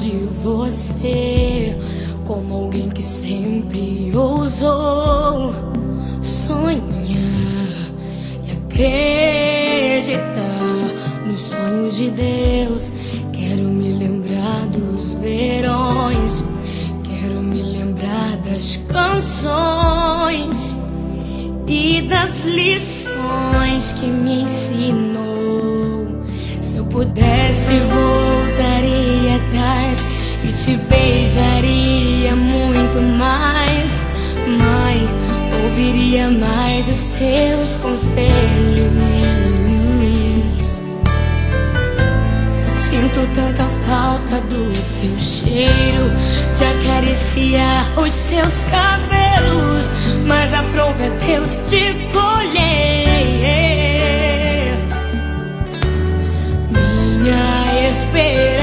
de você como alguém que sempre ousou sonhar e acreditar nos sonhos de Deus. Quero me lembrar dos verões, quero me lembrar das canções e das lições que me ensinou. Se eu pudesse, voltaria atrás e te beijaria muito mais. Mãe, ouviria mais os seus conselhos. Sinto tanta falta do teu cheiro, de acariciar os seus cabelos, mas aprove a Deus te colher. Minha esperança